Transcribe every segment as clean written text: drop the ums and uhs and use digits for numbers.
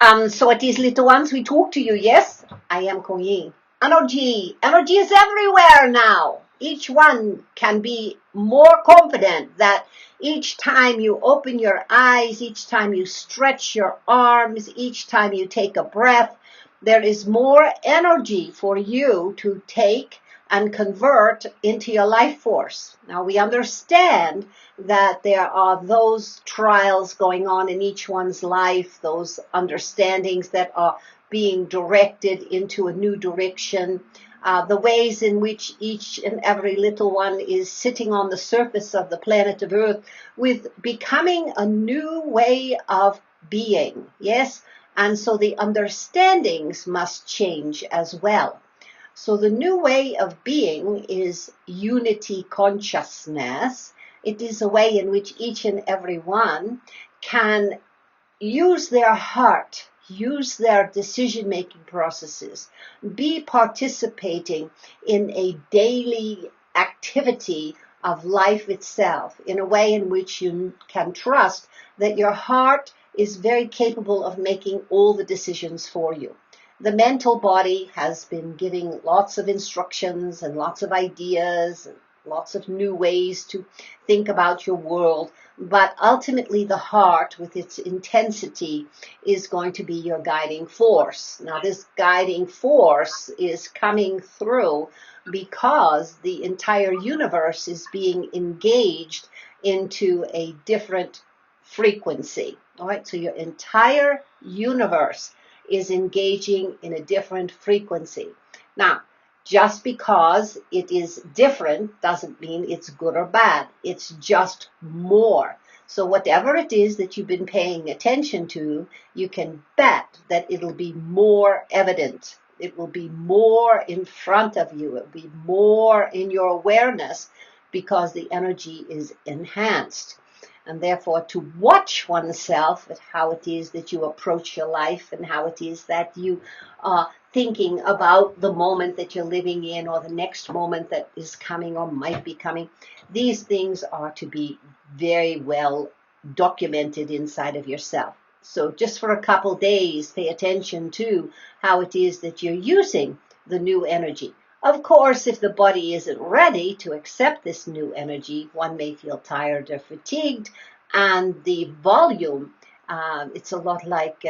So at these little ones, we talk to you, yes? I am Kwan Yin. Energy is everywhere now. Each one can be more confident that each time you open your eyes, each time you stretch your arms, each time you take a breath, there is more energy for you to take and convert into your life force. Now we understand that there are those trials going on in each one's life, those understandings that are being directed into a new direction, the ways in which each and every little one is sitting on the surface of the planet of Earth with becoming a new way of being, yes? And so the understandings must change as well. So the new way of being is unity consciousness. It is a way in which each and every one can use their heart, use their decision-making processes, be participating in a daily activity of life itself in a way in which you can trust that your heart is very capable of making all the decisions for you. The mental body has been giving lots of instructions and lots of ideas and lots of new ways to think about your world, but ultimately the heart with its intensity is going to be your guiding force. Now this guiding force is coming through because the entire universe is being engaged into a different frequency. All right, so your entire universe is engaging in a different frequency. Now, just because it is different doesn't mean it's good or bad. It's just more. So whatever it is that you've been paying attention to, you can bet that it'll be more evident. It will be more in front of you. It will be more in your awareness because the energy is enhanced. And therefore to watch oneself at how it is that you approach your life and how it is that you are thinking about the moment that you're living in or the next moment that is coming or might be coming. These things are to be very well documented inside of yourself. So just for a couple days, pay attention to how it is that you're using the new energy. Of course, if the body isn't ready to accept this new energy, one may feel tired or fatigued, and the volume, it's a lot like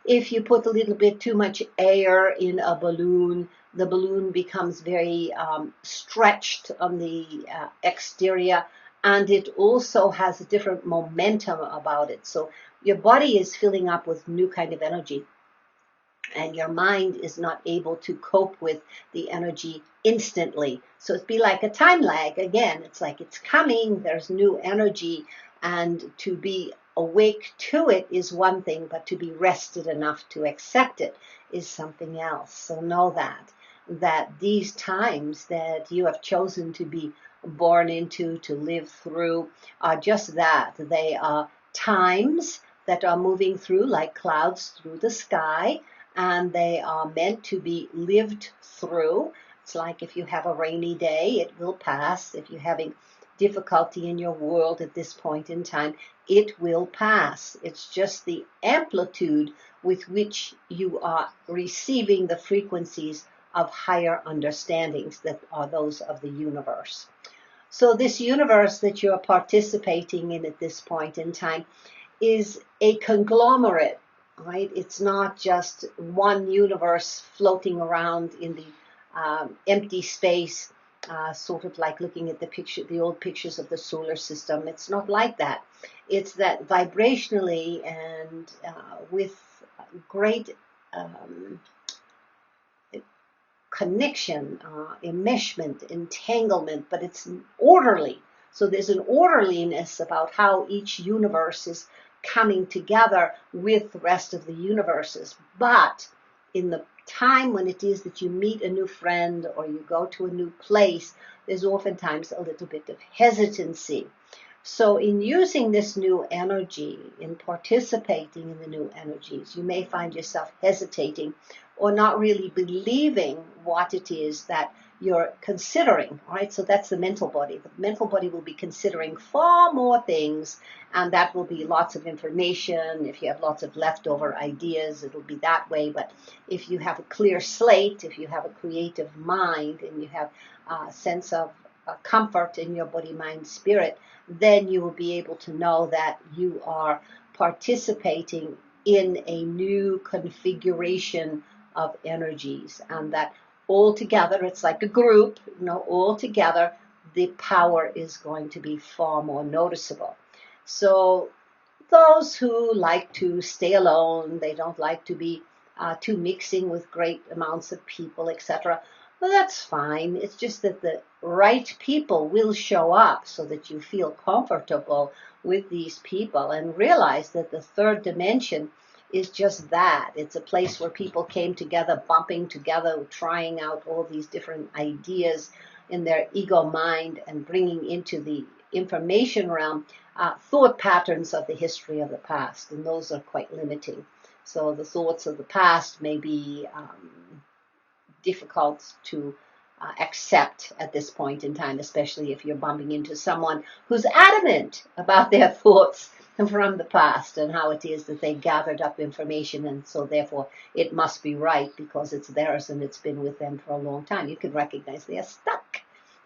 if you put a little bit too much air in a balloon, the balloon becomes very stretched on the exterior, and it also has a different momentum about it. So your body is filling up with new kind of energy, and your mind is not able to cope with the energy instantly. So it'd be like a time lag. Again, it's like it's coming, there's new energy, and to be awake to it is one thing, but to be rested enough to accept it is something else. So know that these times that you have chosen to be born into, to live through, are just that. They are times that are moving through like clouds through the sky, and they are meant to be lived through. It's like if you have a rainy day, it will pass. If you're having difficulty in your world at this point in time, it will pass. It's just the amplitude with which you are receiving the frequencies of higher understandings that are those of the universe. So this universe that you're participating in at this point in time is a conglomerate. Right? It's not just one universe floating around in the empty space, sort of like looking at the old pictures of the solar system. It's not like that. It's that vibrationally and with great connection, enmeshment, entanglement, but it's orderly. So there's an orderliness about how each universe is coming together with the rest of the universes. But in the time when it is that you meet a new friend or you go to a new place, there's oftentimes a little bit of hesitancy. So in using this new energy, in participating in the new energies, you may find yourself hesitating or not really believing what it is that you're considering, right? So that's the mental body. The mental body will be considering far more things, and that will be lots of information. If you have lots of leftover ideas, it'll be that way. But if you have a clear slate, if you have a creative mind, and you have a sense of comfort in your body, mind, spirit, then you will be able to know that you are participating in a new configuration of energies, and that all together, it's like a group, all together, the power is going to be far more noticeable. So those who like to stay alone, they don't like to be too mixing with great amounts of people, etc. Well, that's fine. It's just that the right people will show up so that you feel comfortable with these people and realize that the third dimension is just that. It's a place where people came together, bumping together, trying out all these different ideas in their ego mind and bringing into the information realm thought patterns of the history of the past, and those are quite limiting. So the thoughts of the past may be difficult to accept at this point in time, especially if you're bumping into someone who's adamant about their thoughts from the past and how it is that they gathered up information, and so therefore it must be right because it's theirs and it's been with them for a long time. You can recognize they are stuck,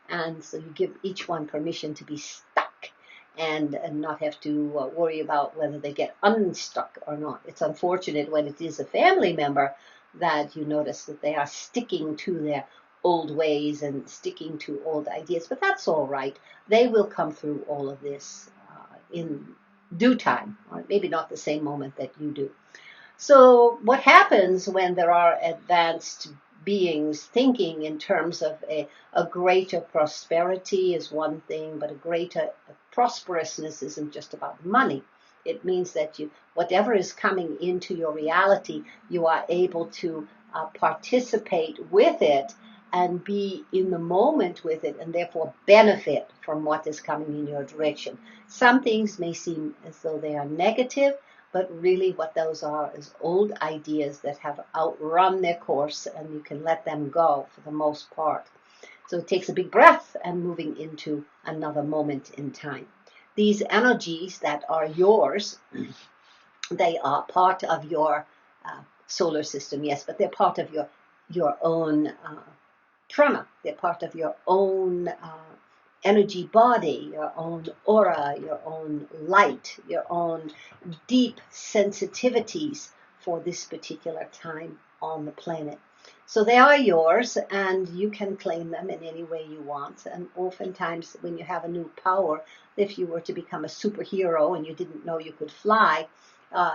and so you give each one permission to be stuck and not have to worry about whether they get unstuck or not. It's unfortunate when it is a family member that you notice that they are sticking to their old ways and sticking to old ideas, but that's all right. They will come through all of this in due time, or maybe not the same moment that you do. So what happens when there are advanced beings thinking in terms of a greater prosperity is one thing, but a greater prosperousness isn't just about money. It means that whatever is coming into your reality, you are able to participate with it and be in the moment with it, and therefore benefit from what is coming in your direction. Some things may seem as though they are negative, but really what those are is old ideas that have outrun their course, and you can let them go for the most part. So it takes a big breath and moving into another moment in time. These energies that are yours, they are part of your solar system, yes, but they're part of your own prana. They're part of your own energy body, your own aura, your own light, your own deep sensitivities for this particular time on the planet. So they are yours, and you can claim them in any way you want. And oftentimes when you have a new power, if you were to become a superhero and you didn't know you could fly,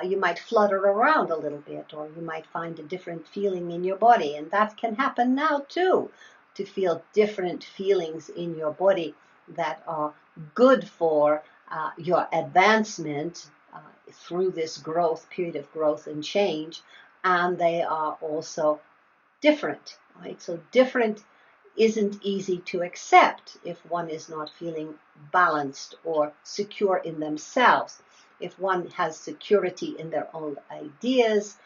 you might flutter around a little bit, or you might find a different feeling in your body. And that can happen now too, to feel different feelings in your body that are good for your advancement through this growth, period of growth and change. And they are also different, right? So different isn't easy to accept if one is not feeling balanced or secure in themselves. If one has security in their own ideas,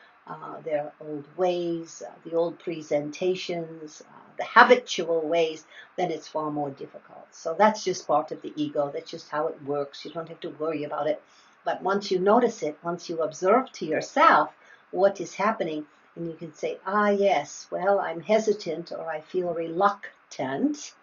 their old ways, the old presentations, the habitual ways, then it's far more difficult. So that's just part of the ego. That's just how it works. You don't have to worry about it. But once you notice it, once you observe to yourself what is happening, and you can say, yes, well, I'm hesitant or I feel reluctant,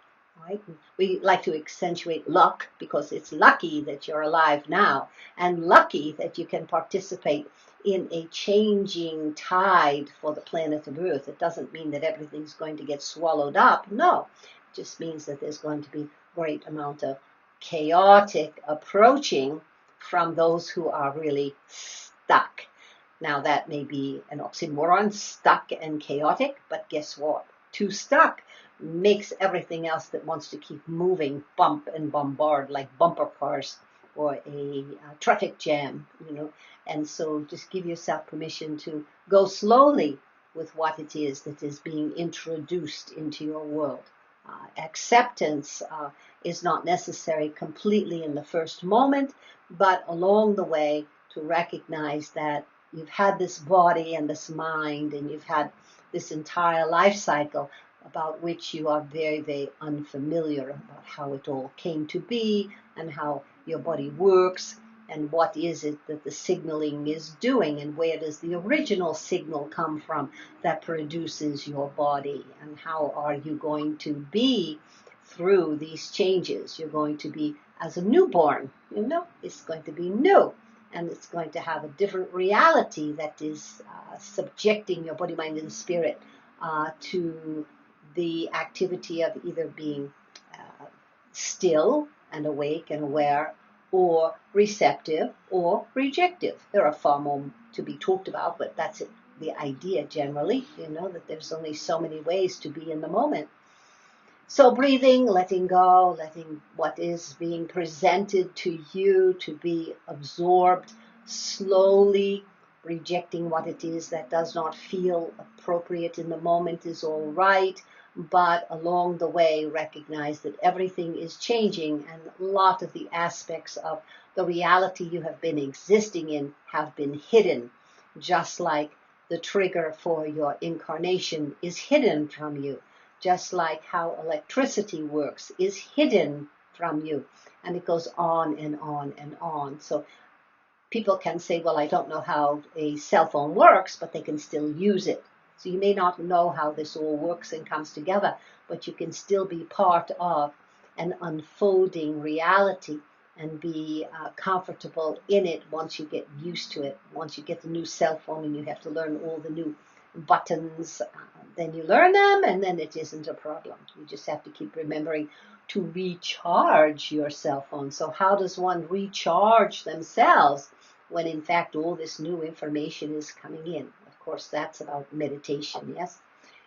right? We like to accentuate luck because it's lucky that you're alive now and lucky that you can participate in a changing tide for the planet of Earth. It doesn't mean that everything's going to get swallowed up. No, it just means that there's going to be a great amount of chaotic approaching from those who are really stuck. Now that may be an oxymoron, stuck and chaotic, but guess what? Too stuck makes everything else that wants to keep moving bump and bombard like bumper cars or a traffic jam, And so just give yourself permission to go slowly with what it is that is being introduced into your world. Acceptance is not necessary completely in the first moment, but along the way to recognize that you've had this body and this mind, and you've had this entire life cycle about which you are very, very unfamiliar, about how it all came to be and how your body works and what is it that the signaling is doing, and where does the original signal come from that produces your body, and how are you going to be through these changes. You're going to be as a newborn, it's going to be new, and it's going to have a different reality that is subjecting your body, mind, and spirit to the activity of either being still and awake and aware, or receptive or rejective. There are far more to be talked about, but that's it, the idea generally, that there's only so many ways to be in the moment. So breathing, letting go, letting what is being presented to you to be absorbed, slowly rejecting what it is that does not feel appropriate in the moment is all right, but along the way recognize that everything is changing, and a lot of the aspects of the reality you have been existing in have been hidden, just like the trigger for your incarnation is hidden from you. Just like how electricity works is hidden from you. And it goes on and on and on. So people can say, well, I don't know how a cell phone works, but they can still use it. So you may not know how this all works and comes together, but you can still be part of an unfolding reality and be comfortable in it once you get used to it. Once you get the new cell phone and you have to learn all the new buttons, then you learn them, and then it isn't a problem. You just have to keep remembering to recharge your cell phone. So how does one recharge themselves when in fact all this new information is coming in? Of course, that's about meditation, yes?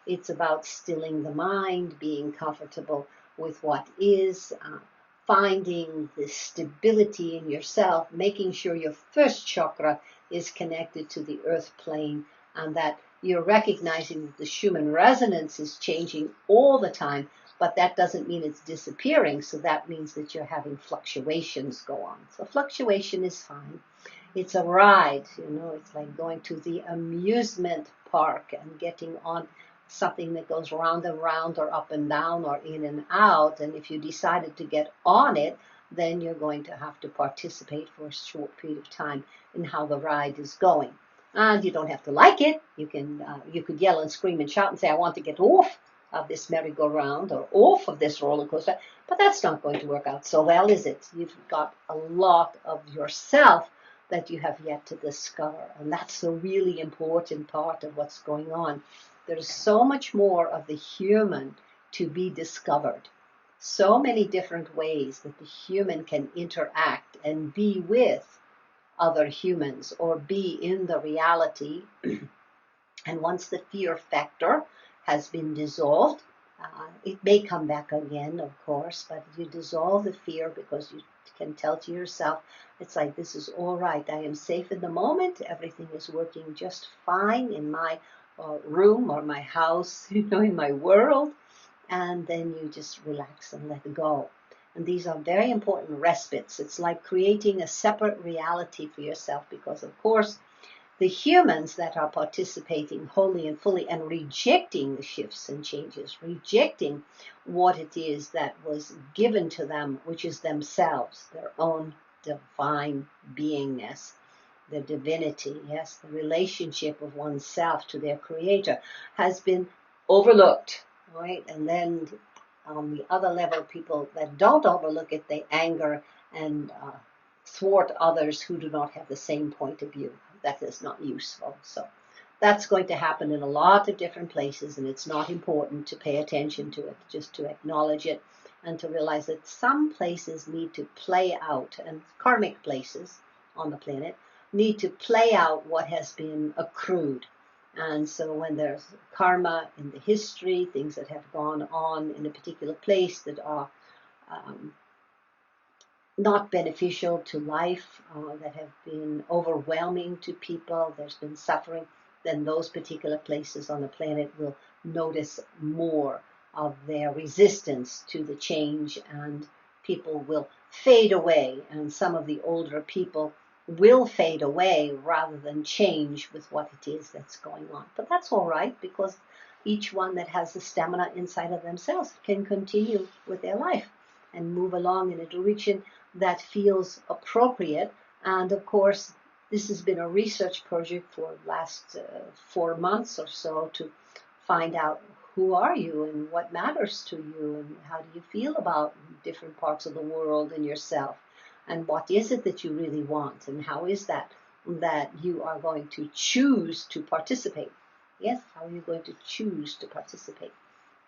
It's about stilling the mind, being comfortable with what is, finding the stability in yourself, making sure your first chakra is connected to the earth plane, and that you're recognizing that the Schumann resonance is changing all the time, but that doesn't mean it's disappearing. So that means that you're having fluctuations go on. So fluctuation is fine. It's a ride, it's like going to the amusement park and getting on something that goes round and round or up and down or in and out. And if you decided to get on it, then you're going to have to participate for a short period of time in how the ride is going. And you don't have to like it. You could yell and scream and shout and say, I want to get off of this merry-go-round or off of this roller coaster. But that's not going to work out so well, is it? You've got a lot of yourself that you have yet to discover. And that's the really important part of what's going on. There's so much more of the human to be discovered. So many different ways that the human can interact and be with other humans or be in the reality. And once the fear factor has been dissolved, it may come back again, of course, but you dissolve the fear because you can tell to yourself, it's like, this is all right. I am safe in the moment. Everything is working just fine in my room or my house, in my world. And then you just relax and let go. And these are very important respites. It's like creating a separate reality for yourself because, of course, the humans that are participating wholly and fully and rejecting the shifts and changes, rejecting what it is that was given to them, which is themselves, their own divine beingness, their divinity, yes, the relationship of oneself to their creator has been overlooked, right? And then on the other level, people that don't overlook it, they anger and thwart others who do not have the same point of view. That is not useful. So that's going to happen in a lot of different places, and it's not important to pay attention to it, just to acknowledge it and to realize that some places need to play out, and karmic places on the planet need to play out what has been accrued. And so when there's karma in the history, things that have gone on in a particular place that are not beneficial to life, that have been overwhelming to people, there's been suffering, then those particular places on the planet will notice more of their resistance to the change and people will fade away, and some of the older people will fade away rather than change with what it is that's going on. But that's all right, because each one that has the stamina inside of themselves can continue with their life and move along in a direction that feels appropriate. And of course, this has been a research project for the last 4 months or so to find out who are you and what matters to you and how do you feel about different parts of the world and yourself, and what is it that you really want, and how is that you are going to choose to participate. Yes, how are you going to choose to participate?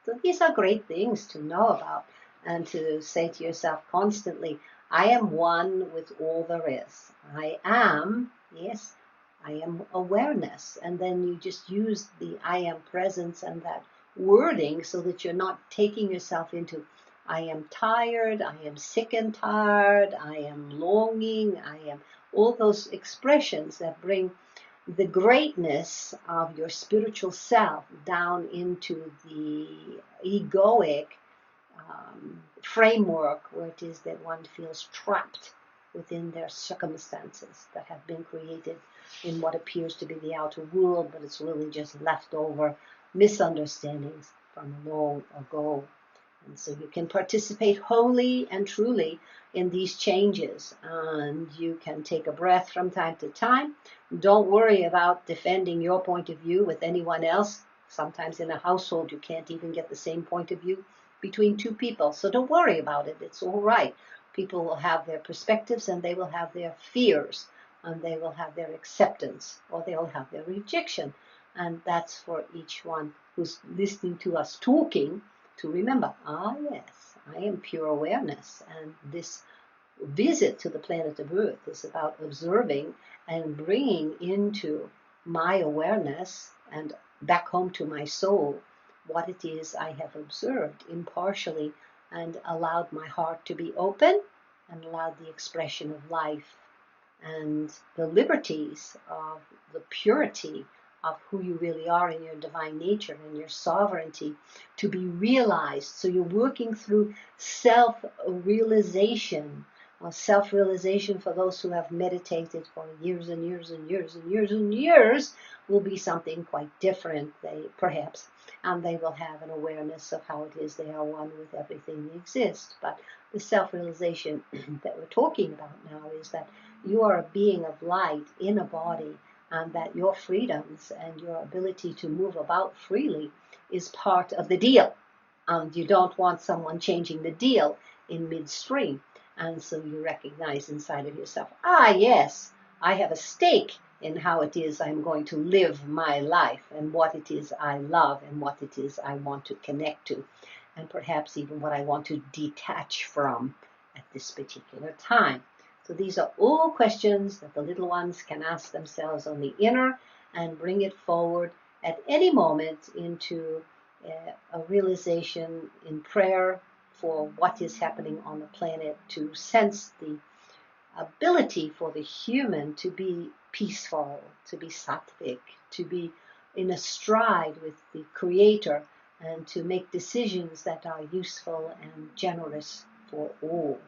So these are great things to know about and to say to yourself constantly, I am one with all there is. I am, yes, I am awareness. And then you just use the I am presence and that wording so that you're not taking yourself into I am tired, I am sick and tired, I am longing, I am all those expressions that bring the greatness of your spiritual self down into the egoic framework where it is that one feels trapped within their circumstances that have been created in what appears to be the outer world, but it's really just leftover misunderstandings from long ago. And so you can participate wholly and truly in these changes, and you can take a breath from time to time. Don't worry about defending your point of view with anyone else. Sometimes in a household you can't even get the same point of view between two people, so don't worry about it. It's all right. People will have their perspectives, and they will have their fears, and they will have their acceptance, or they will have their rejection. And that's for each one who's listening to us talking to remember, yes, I am pure awareness, and this visit to the planet of Earth is about observing and bringing into my awareness and back home to my soul what it is I have observed impartially, and allowed my heart to be open and allowed the expression of life and the liberties of the purity of who you really are in your divine nature and your sovereignty to be realized. So you're working through self-realization. Well, self-realization for those who have meditated for years and years and years and years and years will be something quite different, perhaps, and they will have an awareness of how it is they are one with everything that exists. But the self-realization that we're talking about now is that you are a being of light in a body, and that your freedoms and your ability to move about freely is part of the deal. And you don't want someone changing the deal in midstream. And so you recognize inside of yourself, yes, I have a stake in how it is I'm going to live my life, and what it is I love, and what it is I want to connect to, and perhaps even what I want to detach from at this particular time. So these are all questions that the little ones can ask themselves on the inner and bring it forward at any moment into a realization in prayer for what is happening on the planet, to sense the ability for the human to be peaceful, to be sattvic, to be in a stride with the Creator, and to make decisions that are useful and generous for all.